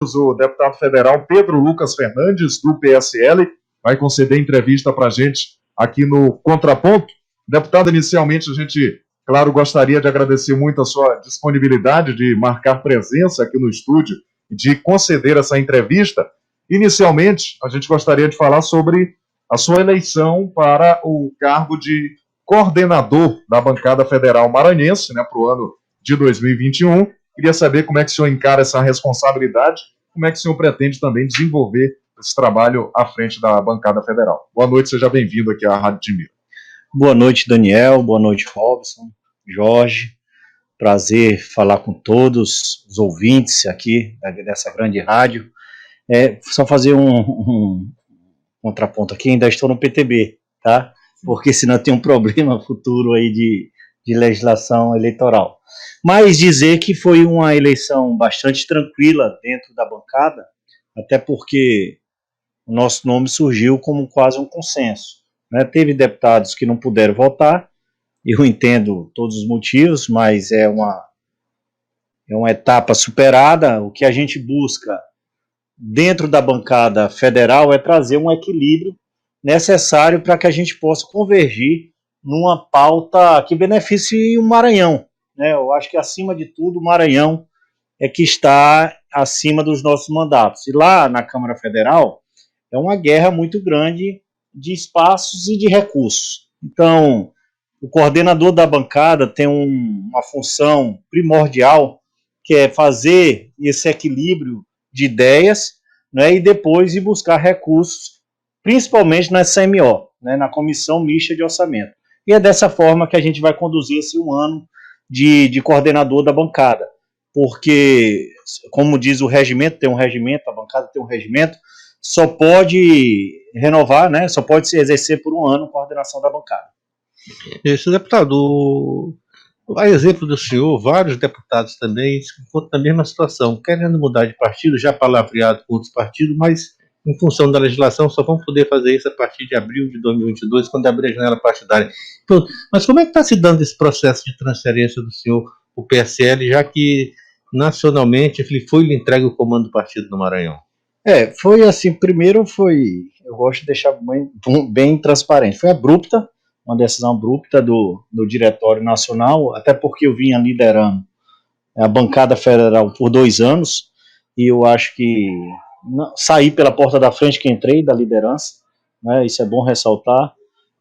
O deputado federal Pedro Lucas Fernandes, do PSL, vai conceder entrevista para a gente aqui no Contraponto. Deputado, inicialmente a gente, claro, gostaria de agradecer muito a sua disponibilidade de marcar presença aqui no estúdio e de conceder essa entrevista. Inicialmente, a gente gostaria de falar sobre a sua eleição para o cargo de coordenador da bancada federal maranhense, né, para o ano de 2021. Queria saber como é que o senhor encara essa responsabilidade, como é que o senhor pretende também desenvolver esse trabalho à frente da bancada federal. Boa noite, seja bem-vindo aqui à Rádio Timir. Boa noite, Daniel, boa noite, Robson, Jorge. Prazer falar com todos os ouvintes aqui dessa grande rádio. Só fazer um contraponto aqui, ainda estou no PTB, tá? Porque senão tem um problema futuro aí de legislação eleitoral. Mas dizer que foi uma eleição bastante tranquila dentro da bancada, até porque o nosso nome surgiu como quase um consenso, né? Teve deputados que não puderam votar, eu entendo todos os motivos, mas é uma etapa superada. O que a gente busca dentro da bancada federal é trazer um equilíbrio necessário para que a gente possa convergir numa pauta que beneficie o Maranhão, né? Eu acho que, acima de tudo, o Maranhão é que está acima dos nossos mandatos. E lá na Câmara Federal é uma guerra muito grande de espaços e de recursos. Então, o coordenador da bancada tem uma função primordial, que é fazer esse equilíbrio de ideias, né, e depois ir buscar recursos, principalmente na CMO, né, na Comissão Mista de Orçamento. E é dessa forma que a gente vai conduzir esse um ano de coordenador da bancada, porque, como diz o regimento, tem um regimento, a bancada tem um regimento, só pode renovar, né, só pode se exercer por um ano a coordenação da bancada. Isso, deputado, a exemplo do senhor, vários deputados também se encontram na mesma situação, querendo mudar de partido, já palavreado com outros partidos, mas em função da legislação só vão poder fazer isso a partir de abril de 2022, quando abrir a janela partidária. Então, mas como é que está se dando esse processo de transferência do senhor para o PSL, já que nacionalmente ele lhe entregue o comando do partido no Maranhão? Foi assim, primeiro eu gosto de deixar bem transparente, foi abrupta, uma decisão abrupta do Diretório Nacional, até porque eu vinha liderando a bancada federal por 2 anos, e eu acho que saí pela porta da frente que entrei da liderança, né, isso é bom ressaltar,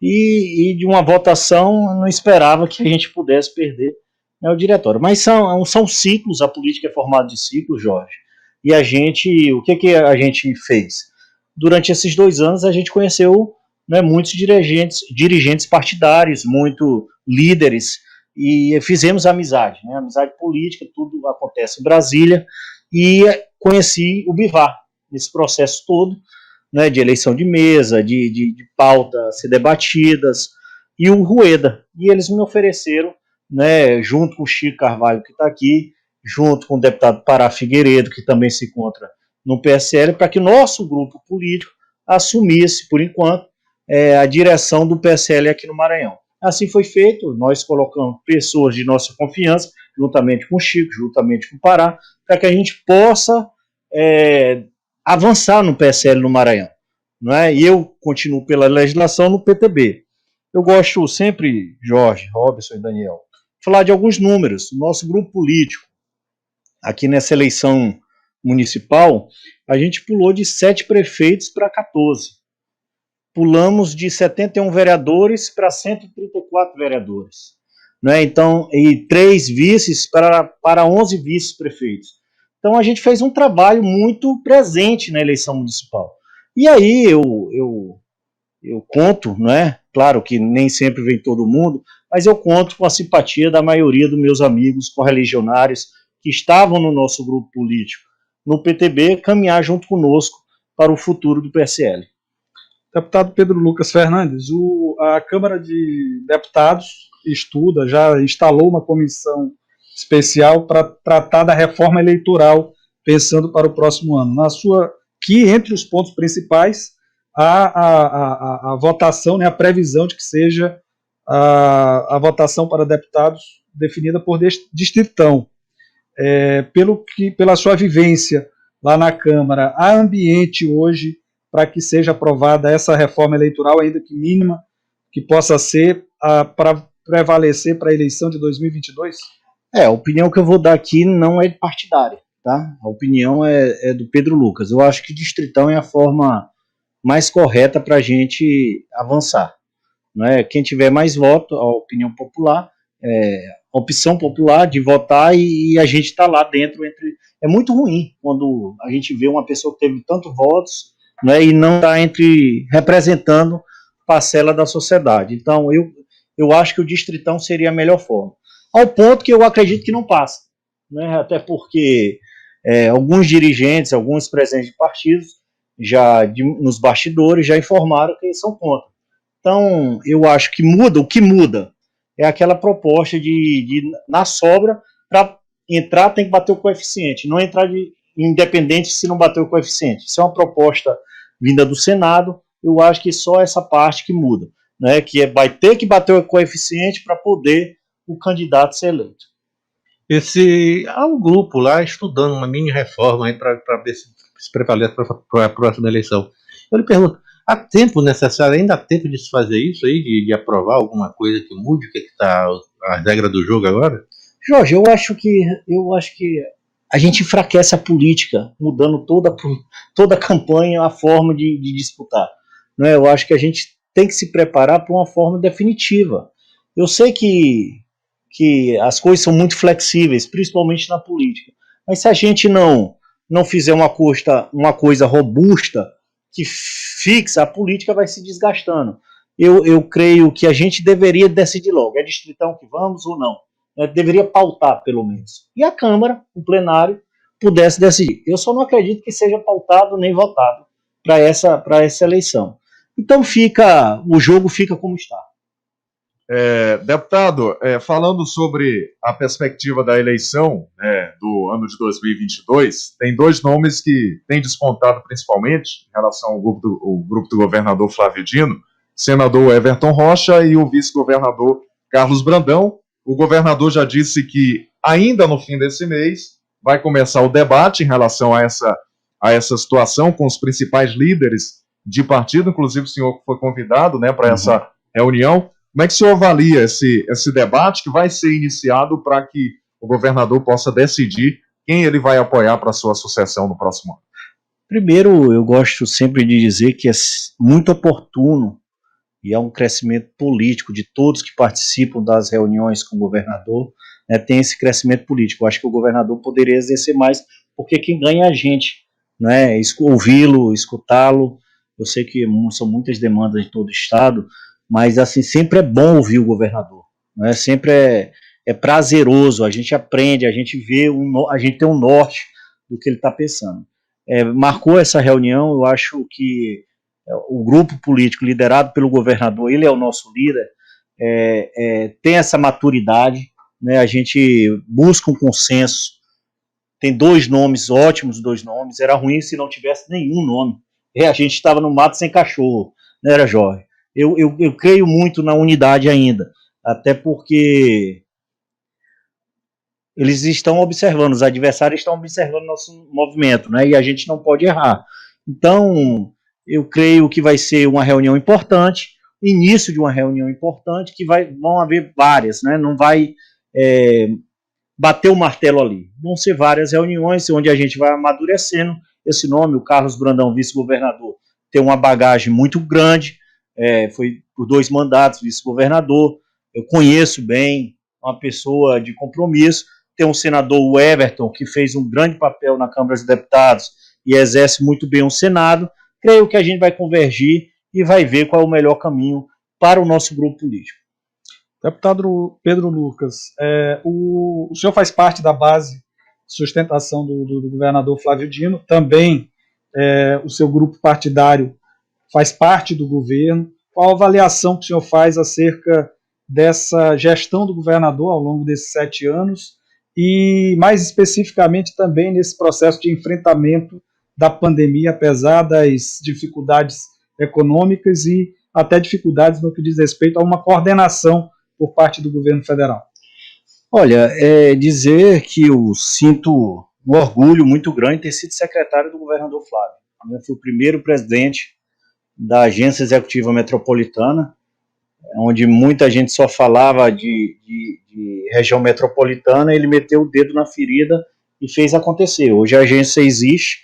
e de uma votação não esperava que a gente pudesse perder, né, o diretório. Mas são ciclos, a política é formada de ciclos, Jorge, e o que a gente fez? Durante esses 2 anos a gente conheceu, né, muitos dirigentes partidários, muitos líderes, e fizemos amizade, né, amizade política, tudo acontece em Brasília, e conheci o Bivar nesse processo todo, né, de eleição de mesa, de pauta a ser debatidas, e o Rueda, e eles me ofereceram, né, junto com o Chico Carvalho, que está aqui, junto com o deputado Pará Figueiredo, que também se encontra no PSL, para que o nosso grupo político assumisse, por enquanto, a direção do PSL aqui no Maranhão. Assim foi feito, nós colocamos pessoas de nossa confiança, juntamente com o Chico, juntamente com o Pará, para que a gente possa avançar no PSL no Maranhão. Não é? E eu continuo pela legislação no PTB. Eu gosto sempre, Jorge, Robson e Daniel, falar de alguns números. O nosso grupo político, aqui nessa eleição municipal, a gente pulou de 7 prefeitos para 14. Pulamos de 71 vereadores para 134 vereadores. Né? Então, e 3 vices para 11 vice-prefeitos. Então, a gente fez um trabalho muito presente na eleição municipal. E aí eu conto, né? Claro que nem sempre vem todo mundo, mas eu conto com a simpatia da maioria dos meus amigos correligionários que estavam no nosso grupo político, no PTB, caminhar junto conosco para o futuro do PSL. Deputado Pedro Lucas Fernandes, a Câmara de Deputados já instalou uma comissão especial para tratar da reforma eleitoral, pensando para o próximo ano. Que entre os pontos principais, a votação, né, a previsão de que seja a votação para deputados definida por distritão. Pela sua vivência lá na Câmara, há ambiente hoje para que seja aprovada essa reforma eleitoral, ainda que mínima, que possa ser para prevalecer para a eleição de 2022? A opinião que eu vou dar aqui não é partidária, tá? A opinião é do Pedro Lucas. Eu acho que distritão é a forma mais correta para a gente avançar. Não é? Quem tiver mais voto, a opinião popular, a opção popular de votar e a gente está lá dentro. É muito ruim quando a gente vê uma pessoa que teve tantos votos, né, e não está representando parcela da sociedade. Então, eu acho que o distritão seria a melhor forma. Ao ponto que eu acredito que não passa. Né, até porque alguns dirigentes, alguns presidentes de partidos, nos bastidores, já informaram que eles são contra. Então, eu acho que o que muda é aquela proposta de na sobra, para entrar tem que bater o coeficiente, não entrar independente se não bater o coeficiente. Isso é uma proposta vinda do Senado, eu acho que só essa parte que muda, né, que vai ter que bater o coeficiente para poder o candidato ser eleito. Há um grupo lá estudando uma mini reforma para ver se prevalece para a próxima eleição. Eu lhe pergunto, há tempo necessário, ainda há tempo de se fazer isso aí, de aprovar alguma coisa que mude o que está a regra do jogo agora? Jorge, eu acho que a gente enfraquece a política, mudando toda a campanha, a forma de disputar. Né? Eu acho que a gente tem que se preparar para uma forma definitiva. Eu sei que as coisas são muito flexíveis, principalmente na política, mas se a gente não fizer uma coisa robusta, que fixa, a política vai se desgastando. Eu creio que a gente deveria decidir logo, é distritão que vamos ou não. Deveria pautar, pelo menos. E a Câmara, o plenário, pudesse decidir. Eu só não acredito que seja pautado nem votado para essa eleição. Então o jogo fica como está. Deputado, falando sobre a perspectiva da eleição, do ano de 2022, tem dois nomes que têm despontado principalmente em relação ao grupo do governador Flávio Dino, senador Everton Rocha e o vice-governador Carlos Brandão. O governador já disse que ainda no fim desse mês vai começar o debate em relação a essa situação com os principais líderes de partido, inclusive o senhor foi convidado, né, para essa reunião. Como é que o senhor avalia esse debate que vai ser iniciado para que o governador possa decidir quem ele vai apoiar para a sua sucessão no próximo ano? Primeiro, eu gosto sempre de dizer que é muito oportuno e há um crescimento político de todos que participam das reuniões com o governador, né, tem esse crescimento político. Eu acho que o governador poderia exercer mais, porque quem ganha é a gente, né, ouvi-lo, escutá-lo. Eu sei que são muitas demandas de todo o estado, mas assim, sempre é bom ouvir o governador, né? Sempre é prazeroso, a gente aprende, a gente vê, a gente tem um norte do que ele está pensando. Marcou essa reunião, eu acho que o grupo político liderado pelo governador, ele é o nosso líder, tem essa maturidade, né? A gente busca um consenso, tem dois nomes, ótimos dois nomes, era ruim se não tivesse nenhum nome, a gente estava no mato sem cachorro, não era, Jorge? Eu creio muito na unidade ainda, até porque eles estão observando, os adversários estão observando nosso movimento, né? E a gente não pode errar. Então, eu creio que vai ser uma reunião importante, início de uma reunião importante, que vão haver várias, né? Não vai bater o martelo ali. Vão ser várias reuniões onde a gente vai amadurecendo esse nome. O Carlos Brandão, vice-governador, tem uma bagagem muito grande, foi por 2 mandatos vice-governador, eu conheço bem, uma pessoa de compromisso. Tem um senador, o Everton, que fez um grande papel na Câmara dos Deputados e exerce muito bem o Senado. Creio que a gente vai convergir e vai ver qual é o melhor caminho para o nosso grupo político. Deputado Pedro Lucas, o senhor faz parte da base de sustentação do governador Flávio Dino, também o seu grupo partidário faz parte do governo. Qual a avaliação que o senhor faz acerca dessa gestão do governador ao longo desses 7 anos e, mais especificamente, também nesse processo de enfrentamento da pandemia, apesar das dificuldades econômicas e até dificuldades no que diz respeito a uma coordenação por parte do governo federal? Olha, dizer que eu sinto um orgulho muito grande ter sido secretário do governador Flávio. Eu fui o primeiro presidente da Agência Executiva Metropolitana, onde muita gente só falava de região metropolitana. Ele meteu o dedo na ferida e fez acontecer. Hoje a agência existe,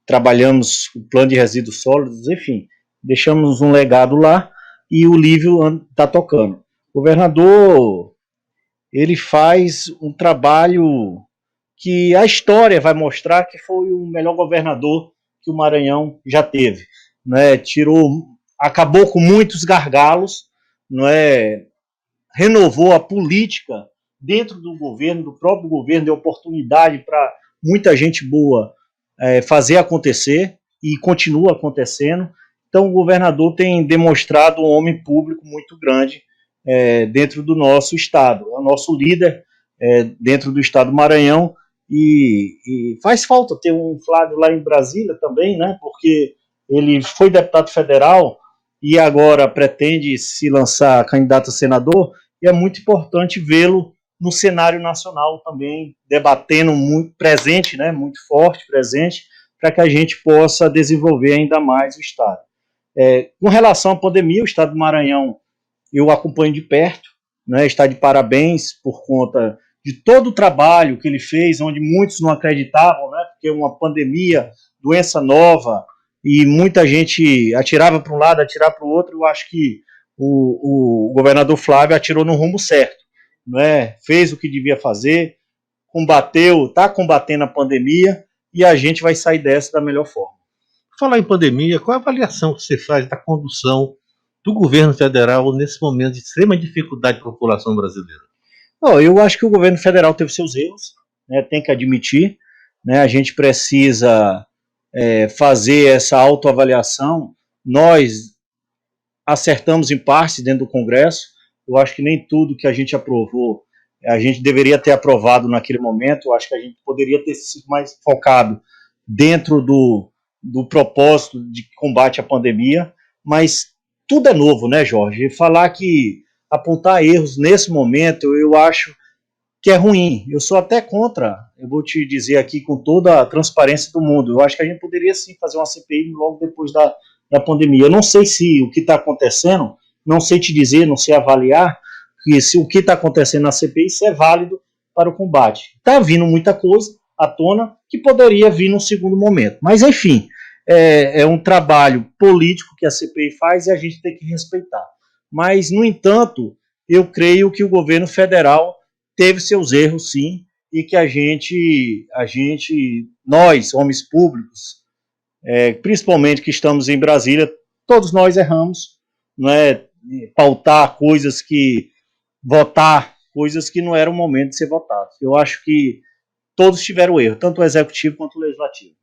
trabalhamos o plano de resíduos sólidos, enfim, deixamos um legado lá e o Lívio está tocando. O governador, ele faz um trabalho que a história vai mostrar que foi o melhor governador que o Maranhão já teve, né? Acabou com muitos gargalos, não é? Renovou a política dentro do governo, do próprio governo, deu oportunidade para muita gente boa fazer acontecer e continua acontecendo. Então o governador tem demonstrado um homem público muito grande dentro do nosso estado, é o nosso líder dentro do estado do Maranhão, e faz falta ter um Flávio lá em Brasília também, né? Porque ele foi deputado federal e agora pretende se lançar candidato a senador, e é muito importante vê-lo no cenário nacional também, debatendo muito presente, né, muito forte, presente, para que a gente possa desenvolver ainda mais o Estado. Com relação à pandemia, o Estado do Maranhão eu acompanho de perto, né, está de parabéns por conta de todo o trabalho que ele fez, onde muitos não acreditavam, né, porque uma pandemia, doença nova, e muita gente atirava para um lado, atirava para o outro. Eu acho que o governador Flávio atirou no rumo certo, né? Fez o que devia fazer, está combatendo a pandemia, e a gente vai sair dessa da melhor forma. Falar em pandemia, qual a avaliação que você faz da condução do governo federal nesse momento de extrema dificuldade para a população brasileira? Eu acho que o governo federal teve seus erros, né? Tem que admitir, né? A gente precisa fazer essa autoavaliação. Nós acertamos em parte dentro do Congresso. Eu acho que nem tudo que a gente aprovou a gente deveria ter aprovado naquele momento. Eu acho que a gente poderia ter sido mais focado dentro do propósito de combate à pandemia, mas tudo é novo, né, Jorge? E falar que apontar erros nesse momento, eu acho que é ruim. Eu sou até contra, eu vou te dizer aqui com toda a transparência do mundo, eu acho que a gente poderia sim fazer uma CPI logo depois da pandemia. Eu não sei se o que está acontecendo, não sei te dizer, não sei avaliar, que se o que está acontecendo na CPI se é válido para o combate. Está vindo muita coisa à tona que poderia vir num segundo momento. Mas, enfim, é um trabalho político que a CPI faz e a gente tem que respeitar. Mas, no entanto, eu creio que o governo federal teve seus erros, sim, e que nós, homens públicos, principalmente que estamos em Brasília, todos nós erramos, não é? Votar coisas que não era o momento de ser votado. Eu acho que todos tiveram erro, tanto o executivo quanto o legislativo.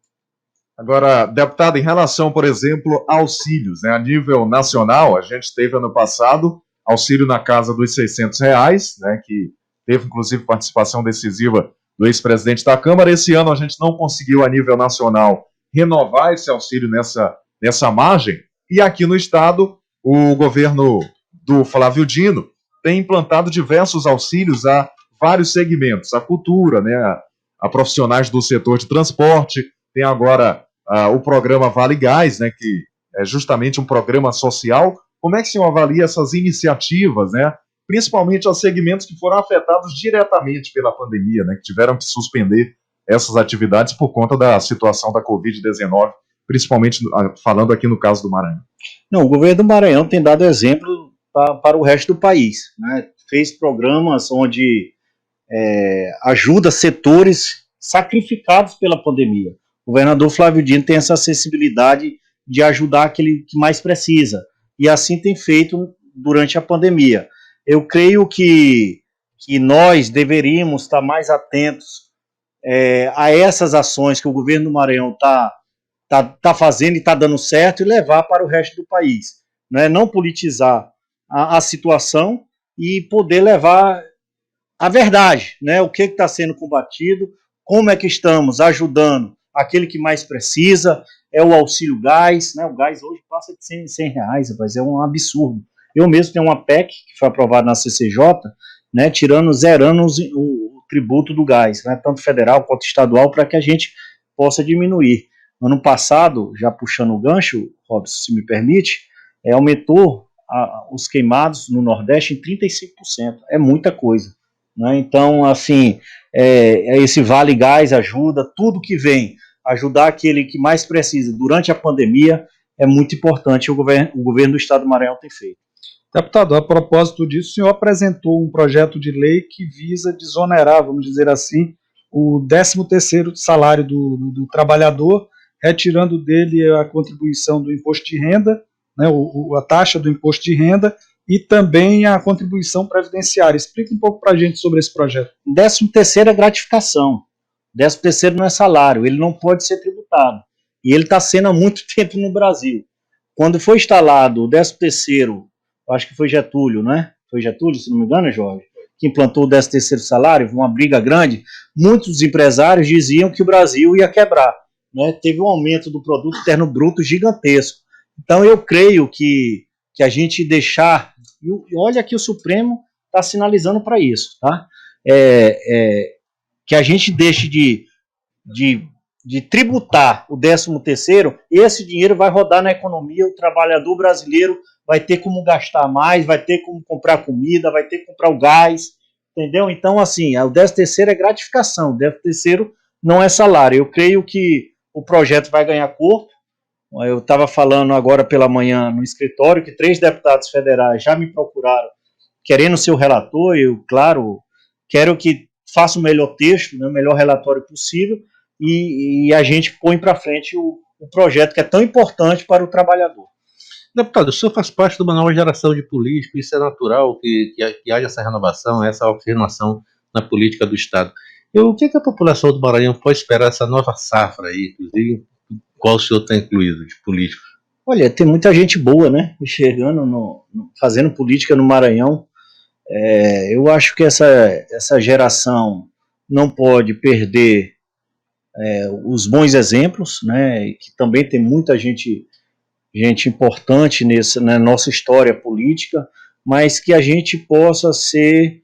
Agora, deputado, em relação, por exemplo, a auxílios, né, a nível nacional, a gente teve ano passado auxílio na casa dos R$600, né, que teve, inclusive, participação decisiva do ex-presidente da Câmara. Esse ano a gente não conseguiu, a nível nacional, renovar esse auxílio nessa margem. E aqui no estado, o governo do Flávio Dino tem implantado diversos auxílios a vários segmentos, a cultura, né, a profissionais do setor de transporte. Tem agora o programa Vale Gás, né, que é justamente um programa social. Como é que o senhor avalia essas iniciativas, né, principalmente aos segmentos que foram afetados diretamente pela pandemia, né, que tiveram que suspender essas atividades por conta da situação da Covid-19, principalmente falando aqui no caso do Maranhão? Não, o governo do Maranhão tem dado exemplo para o resto do país, né? Fez programas onde ajuda setores sacrificados pela pandemia. O governador Flávio Dino tem essa acessibilidade de ajudar aquele que mais precisa, e assim tem feito durante a pandemia. Eu creio que nós deveríamos estar mais atentos a essas ações que o governo do Maranhão está fazendo e está dando certo, e levar para o resto do país, né? Não politizar a situação e poder levar a verdade, né? O que está sendo combatido, como é que estamos ajudando aquele que mais precisa, o auxílio gás, né? O gás hoje passa de R$100, rapaz, é um absurdo. Eu mesmo tenho uma PEC que foi aprovada na CCJ, né, zerando o tributo do gás, né, tanto federal quanto estadual, para que a gente possa diminuir. Ano passado, já puxando o gancho, Robson, se me permite, aumentou os queimados no Nordeste em 35%. É muita coisa, né? Então, assim, esse Vale Gás ajuda, tudo que vem ajudar aquele que mais precisa durante a pandemia é muito importante. O governo do Estado do Maranhão tem feito. Deputado, a propósito disso, o senhor apresentou um projeto de lei que visa desonerar, vamos dizer assim, o 13º salário do trabalhador, retirando dele a contribuição do imposto de renda, né, a taxa do imposto de renda e também a contribuição previdenciária. Explica um pouco para a gente sobre esse projeto. 13º é gratificação. 13º não é salário, ele não pode ser tributado. E ele está sendo há muito tempo no Brasil. Quando foi instalado o 13º, acho que foi Getúlio, né? Foi Getúlio, se não me engano, Jorge, que implantou o 13º salário, uma briga grande. Muitos empresários diziam que o Brasil ia quebrar, né? Teve um aumento do produto interno bruto gigantesco. Então eu creio que a gente deixar, e olha que o Supremo está sinalizando para isso, tá? Que a gente deixe de tributar o 13º, esse dinheiro vai rodar na economia, o trabalhador brasileiro vai ter como gastar mais, vai ter como comprar comida, vai ter que comprar o gás, entendeu? Então, assim, o 13º é gratificação, o 13º não é salário. Eu creio que o projeto vai ganhar corpo. Eu estava falando agora pela manhã no escritório que 3 deputados federais já me procuraram querendo ser o relator. Eu, claro, quero que faça o melhor texto, né, o melhor relatório possível, e a gente põe para frente o projeto que é tão importante para o trabalhador. Deputado, o senhor faz parte de uma nova geração de políticos, isso é natural que haja essa renovação, essa afirmação na política do Estado. O que a população do Maranhão pode esperar essa nova safra aí, inclusive, qual o senhor está incluído de político? Olha, tem muita gente boa, né, chegando, fazendo política no Maranhão. Eu acho que essa geração não pode perder os bons exemplos, né, que também tem muita gente importante na nossa história política, mas que a gente possa ser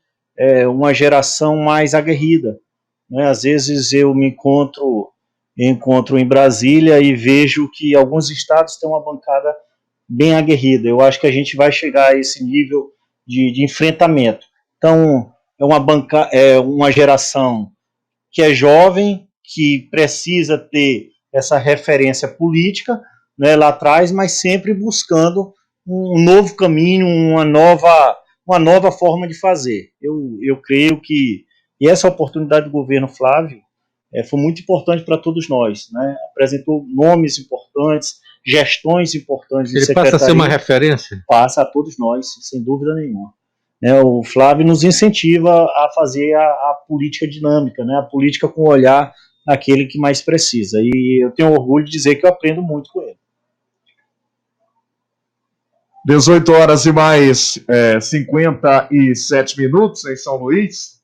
uma geração mais aguerrida, né? Às vezes eu me encontro em Brasília e vejo que alguns estados têm uma bancada bem aguerrida. Eu acho que a gente vai chegar a esse nível de enfrentamento. Então, é uma geração que é jovem, que precisa ter essa referência política, né, lá atrás, mas sempre buscando um novo caminho, uma nova forma de fazer. Eu creio que essa oportunidade do governo Flávio foi muito importante para todos nós, né? Apresentou nomes importantes, gestões importantes. Ele passa a ser uma referência? Passa a todos nós, sem dúvida nenhuma. O Flávio nos incentiva a fazer a política dinâmica, né? A política com o olhar naquele que mais precisa. E eu tenho orgulho de dizer que eu aprendo muito com ele. 18 horas e mais 57 minutos em São Luís.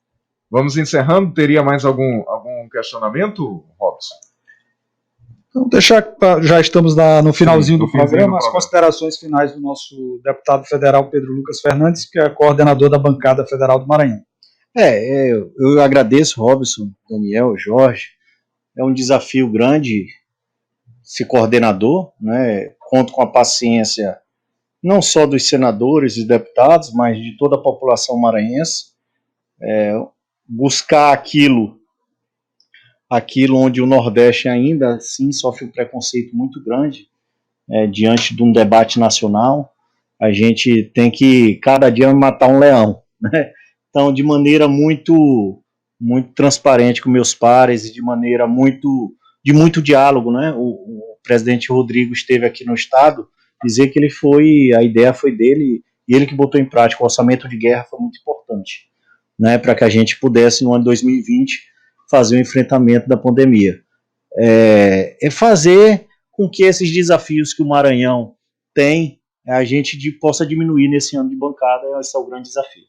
Vamos encerrando. Teria mais algum questionamento, Robson? Então, já estamos no finalzinho do programa, as considerações finais do nosso deputado federal Pedro Lucas Fernandes, que é coordenador da bancada federal do Maranhão. Eu agradeço, Robson, Daniel, Jorge. É um desafio grande ser coordenador, né? Conto com a paciência não só dos senadores e deputados, mas de toda a população maranhense. Buscar aquilo onde o Nordeste ainda assim sofre um preconceito muito grande diante de um debate nacional. A gente tem que cada dia matar um leão, né? Então, de maneira muito transparente com meus pares e de maneira de muito diálogo, né? O presidente Rodrigo esteve aqui no estado, dizer que a ideia foi dele e ele que botou em prática. O orçamento de guerra foi muito importante, né? Para que a gente pudesse no ano 2020 fazer o enfrentamento da pandemia. Fazer com que esses desafios que o Maranhão tem, a gente possa diminuir nesse ano de bancada. Esse é o grande desafio.